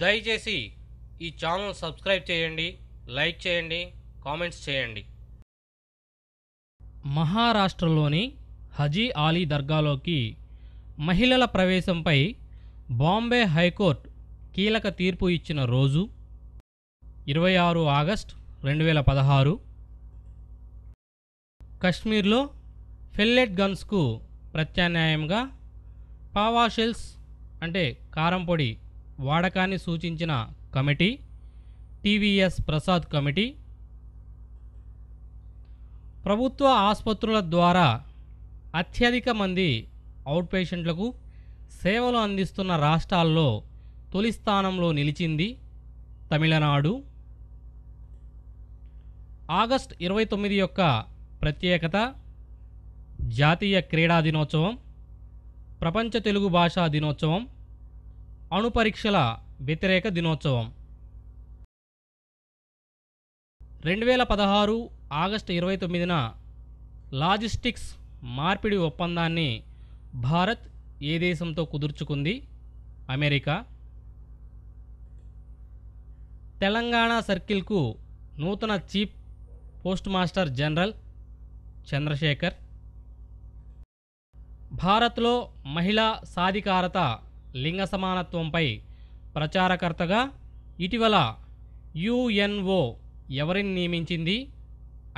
దయచేసి ఈ channel subscribe చేయండి, లైక్ చేయండి, కామెంట్స్ చేయండి. మహారాష్ట్రలోని హజీ ఆలీ దర్గాలోకి మహిళల ప్రవేశంపై బాంబే హైకోర్టు కీలక తీర్పు ఇచ్చిన రోజు 26 ఆగస్టు 2016. కశ్మీర్లో ఫెల్లెట్ గన్స్కు ప్రత్యామ్నాయంగా పావా షెల్స్ అంటే కారం పొడి వాడకాన్ని సూచించిన కమిటీ టీవీఎస్ ప్రసాద్ కమిటీ ప్రభుత్వ ఆసుపత్రుల ద్వారా అత్యధిక మంది అవుట్ పేషెంట్లకు సేవలు అందిస్తున్న రాష్ట్రాల్లో తొలి స్థానంలో నిలిచింది తమిళనాడు. ఆగస్టు 29 యొక్క ప్రత్యేకత జాతీయ క్రీడా దినోత్సవం, ప్రపంచ తెలుగు భాషా దినోత్సవం, అణుపరీక్షల వ్యతిరేక దినోత్సవం. 2016 ఆగస్టు 29న లాజిస్టిక్స్ మార్పిడి ఒప్పందాన్ని భారత్ ఏ దేశంతో కుదుర్చుకుంది? అమెరికా. తెలంగాణ సర్కిల్కు నూతన chief post master general Chandrashekhar. భారత్లో మహిళా సాధికారత, లింగ సమానత్వంపై ప్రచారకర్తగా ఇటీవల యుఎన్ఓ ఎవరిని నియమించింది?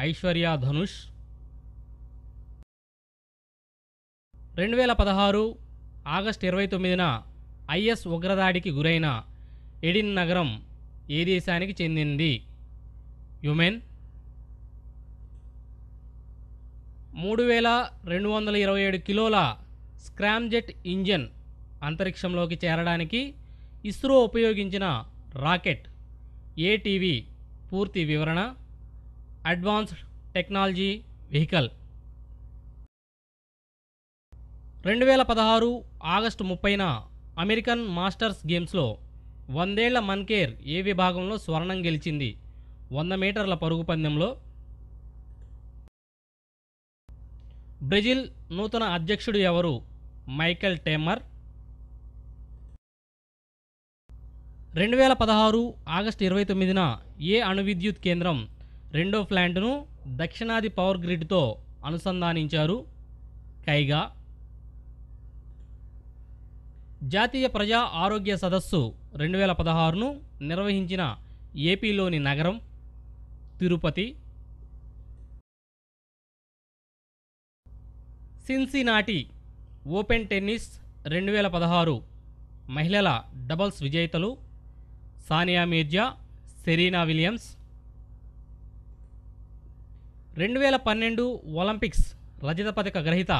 ఐశ్వర్య ధనుష్. 2016 ఆగస్టు 29న ఐఎస్ ఉగ్రదాడికి గురైన ఎడిన్ నగరం ఏ దేశానికి చెందింది? యుమెన్. 3227 కిలోల స్క్రామ్జెట్ ఇంజిన్ అంతరిక్షంలోకి చేరడానికి ఇస్రో ఉపయోగించిన రాకెట్ ఏటీవీ పూర్తి వివరణ. Advanced technology vehicle. 2016 ఆగస్టు 30న అమెరికన్ మాస్టర్స్ గేమ్స్లో 100 ఏళ్ల మన్కేర్ ఏ విభాగంలో స్వర్ణం గెలిచింది? 100 మీటర్ల పరుగు పందెంలో. బ్రెజిల్ నూతన అధ్యక్షుడు ఎవరు? Michael Temer. 2016 ఆగస్టు 29న ఏ అణు విద్యుత్ కేంద్రం రెండో ప్లాంటును దక్షిణాది పవర్ గ్రిడ్తో అనుసంధానించారు? కైగా. జాతీయ ప్రజా ఆరోగ్య సదస్సు 2016ను నిర్వహించిన ఏపీలోని నగరం? తిరుపతి. సిన్సినాటి ఓపెన్ టెన్నిస్ 2016 మహిళల డబుల్స్ విజేతలు Sania Mirza, Serena Williams. 2012 Olympics రజత పతక గ్రహీత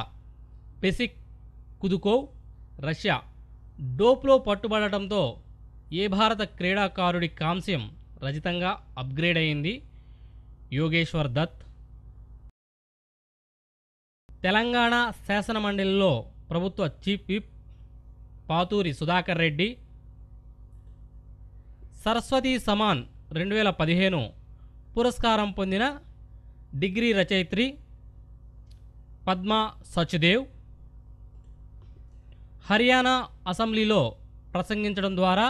పెసిక్ కుదుకోవ్, రష్యా. డోప్లో పట్టుబడటంతో ఏ భారత క్రీడాకారుడి కాంస్యం రజితంగా అప్గ్రేడ్ అయింది? యోగేశ్వర్ దత్. తెలంగాణ శాసనమండలిలో ప్రభుత్వ చీఫ్ విప్ పాతూరి సుధాకర్ రెడ్డి. సరస్వతీ సమాన్ 2015 పురస్కారం పొందిన డిగ్రీ రచయిత్రి పద్మా సచ్దేవ్. హర్యానా అసెంబ్లీలో ప్రసంగించడం ద్వారా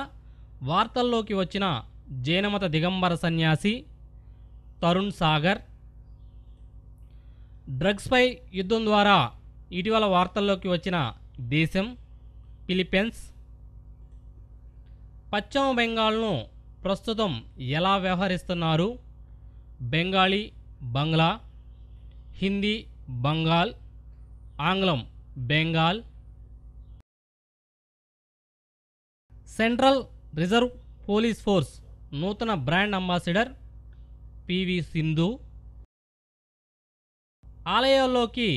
వార్తల్లోకి వచ్చిన జైనమత దిగంబర సన్యాసి తరుణ్ సాగర్. డ్రగ్స్పై యుద్ధం ద్వారా ఇటీవల వార్తల్లోకి వచ్చిన దేశం ఫిలిప్పీన్స్. పశ్చిమ బెంగాల్ను ప్రస్తుతం ఎలా వ్యవహరిస్తున్నారు? బెంగాలీ బంగ్లా, హిందీ బంగాల్, ఆంగ్లం Bengal. Central reserve police force నూతన బ్రాండ్ అంబాసిడర్ పివి సింధు. ఆలయాల్లోకి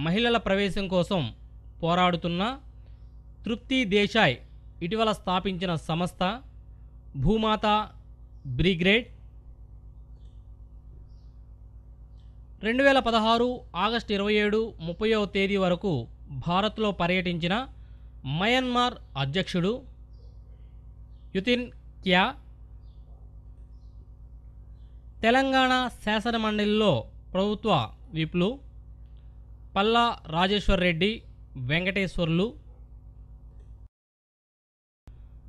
మహిళల ప్రవేశం కోసం పోరాడుతున్న తృప్తి దేశాయ్ ఇటీవల స్థాపించిన సంస్థ భూమాత బ్రిగేడ్. 2016 ఆగస్టు 27, 30వ తేదీ వరకు భారత్లో పర్యటించిన మయన్మార్ అధ్యక్షుడు యుతిన్ క్యా. తెలంగాణ శాసనమండలిలో ప్రభుత్వ విప్లు Palla Rajeshwar Reddy, Venkateswarlu.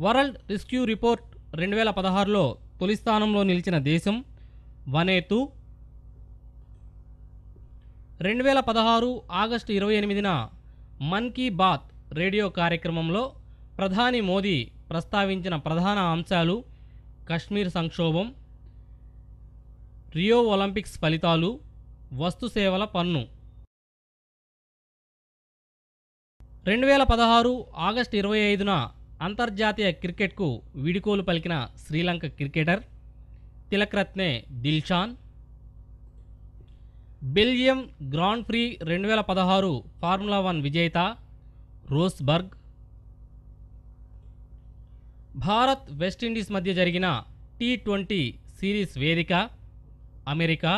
World rescue report 2016లో తొలి స్థానంలో నిలిచిన దేశం వనేతు. 2016 ఆగస్టు 28న మన్ కీ బాత్ రేడియో కార్యక్రమంలో ప్రధాని మోదీ ప్రస్తావించిన ప్రధాన అంశాలు కశ్మీర్ సంక్షోభం, రియో ఒలింపిక్స్ ఫలితాలు, వస్తు సేవల పన్ను. 2016 ఆగస్టు 25న అంతర్జాతీయ క్రికెట్కు వీడ్కోలు పలికిన Sri Lanka cricketer Tillakaratne Dilshan. Belgium grand prix 2016 formula 1 విజేత రోస్బర్గ్. భారత్ వెస్టిండీస్ మధ్య జరిగిన T20 సిరీస్ వేదిక America.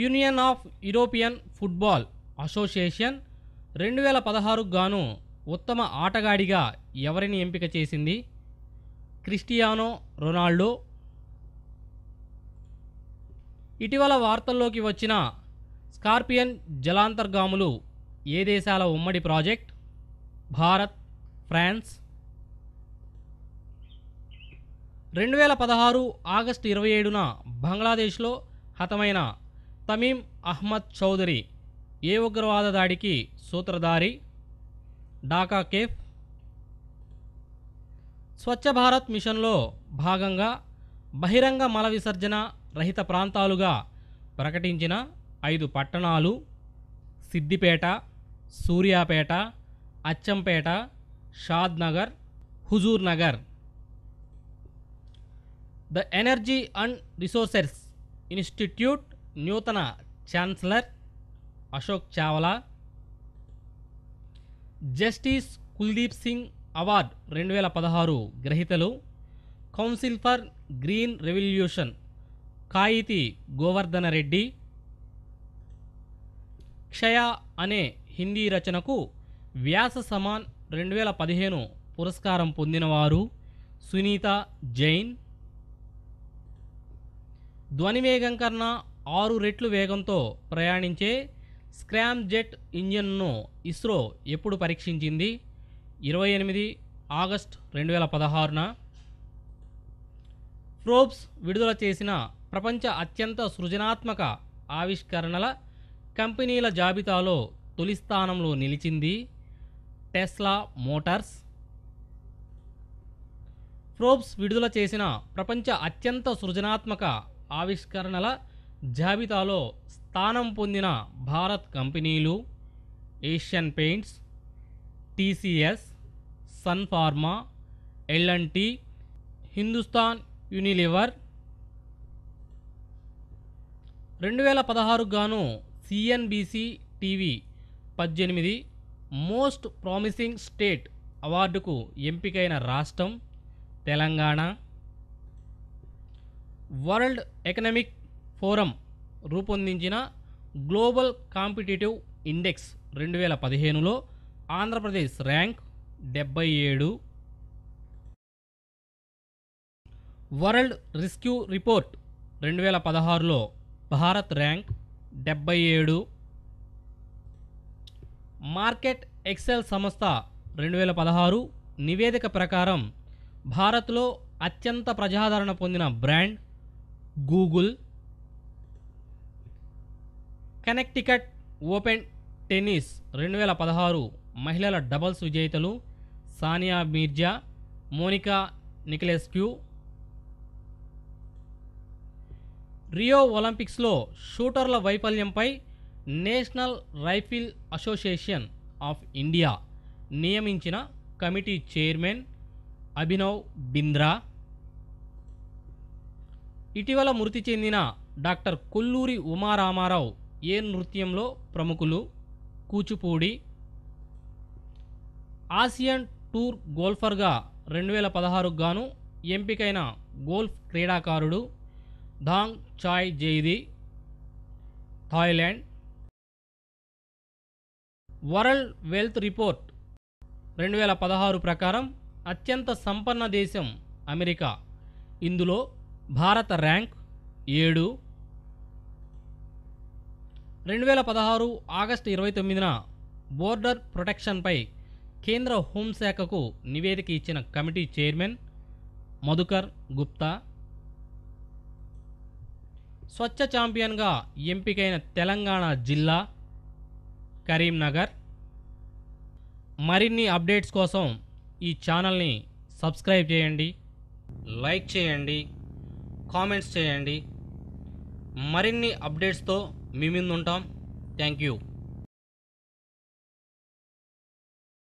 Union of European football association 2016 గాను ఉత్తమ ఆటగాడిగా ఎవరిని ఎంపిక చేసింది? Cristiano Ronaldo. ఇటీవల వార్తల్లోకి వచ్చిన స్కార్పియన్ జలాంతర్గాములు ఏ దేశాల ఉమ్మడి ప్రాజెక్ట్? భారత్, ఫ్రాన్స్. 2016 ఆగస్టు 27న బంగ్లాదేశ్లో హతమైన తమీమ్ అహ్మద్ చౌదరి ఏ ఉగ్రవాద దాడికి సూత్రధారి? ఢాకా కేఫ్. స్వచ్ఛ భారత్ మిషన్లో భాగంగా బహిరంగ మల విసర్జన రహిత ప్రాంతాలుగా ప్రకటించిన 5 పట్టణాలు Siddipet, Suryapet, Achampet, Shadnagar, Huzurnagar. The energy and resources institute నూతన chancellor Ashok Chawla. Justice Kuldip Singh award 2016 గ్రహీతలు council for green revolution Kayithi Govardhana Reddy. క్షయ అనే హిందీ రచనకు వ్యాస సమాన్ 2015 పురస్కారం పొందినవారు సునీత జైన్. ధ్వనివేగం కన్నా 6 రెట్లు వేగంతో ప్రయాణించే స్క్రామ్ జెట్ ఇంజిన్ను ఇస్రో ఎప్పుడు పరీక్షించింది? 28 ఆగస్టు 2016న. ఫోర్బ్స్ విడుదల చేసిన ప్రపంచ అత్యంత సృజనాత్మక ఆవిష్కరణల కంపెనీల జాబితాలో తొలి స్థానంలో నిలిచింది టెస్లా మోటార్స్. ఫోర్బ్స్ విడుదల చేసిన ప్రపంచ అత్యంత సృజనాత్మక ఆవిష్కరణల జాబితాలో స్థానం పొందిన భారత్ కంపెనీలు Asian paints, TCS, sun pharma, L and T, Hindustan Unilever. 2016 గాను CNBC TV 18 most promising state అవార్డుకు ఎంపికైన రాష్ట్రం తెలంగాణ. వరల్డ్ ఎకనామిక్ ఫోరం రూపొందించిన గ్లోబల్ కాంపిటిటివ్ ఇండెక్స్ 2015లో Andhra Pradesh rank 77. World rescue report 2016లో భారత్ ర్యాంక్ 77. మార్కెట్ ఎక్సెల్ సంస్థ 2016 నివేదిక ప్రకారం భారత్లో అత్యంత ప్రజాదరణ పొందిన brand Google. Connecticut open tennis 2016 మహిళల డబుల్స్ విజేతలు Sania Mirza, Monica Niculescu. Rio ఒలింపిక్స్లో షూటర్ల వైఫల్యంపై national rifle association of India నియమించిన కమిటీ చైర్మన్ అభినవ్ బింద్రా. ఇటీవల మృతి చెందిన డాక్టర్ కొల్లూరి ఉమారామారావు ఏ నృత్యంలో ప్రముఖులు? కూచిపూడి. ఆసియన్ టూర్ గోల్ఫర్గా 2016 గాను ఎంపికైన గోల్ఫ్ క్రీడాకారుడు ధాంగ్ చాయ్ జైది, థాయిలాండ్. వరల్డ్ వెల్త్ రిపోర్ట్ 2016 ప్రకారం అత్యంత సంపన్న దేశం అమెరికా. ఇందులో భారత ర్యాంక్ 7. 2016 ఆగస్టు 29న బోర్డర్ ప్రొటెక్షన్పై కేంద్ర హోంశాఖకు నివేదిక ఇచ్చిన కమిటీ చైర్మన్ మధుకర్ గుప్తా, స్వచ్ఛ ఛాంపియన్గా ఎంపికైన తెలంగాణ జిల్లా కరీంనగర్. మరిన్ని అప్డేట్స్ కోసం ఈ ఛానల్ని సబ్స్క్రైబ్ చేయండి, లైక్ చేయండి, కామెంట్స్ చేయండి. మరిన్ని అప్డేట్స్తో మీ ముందు ఉంటాం. Thank you.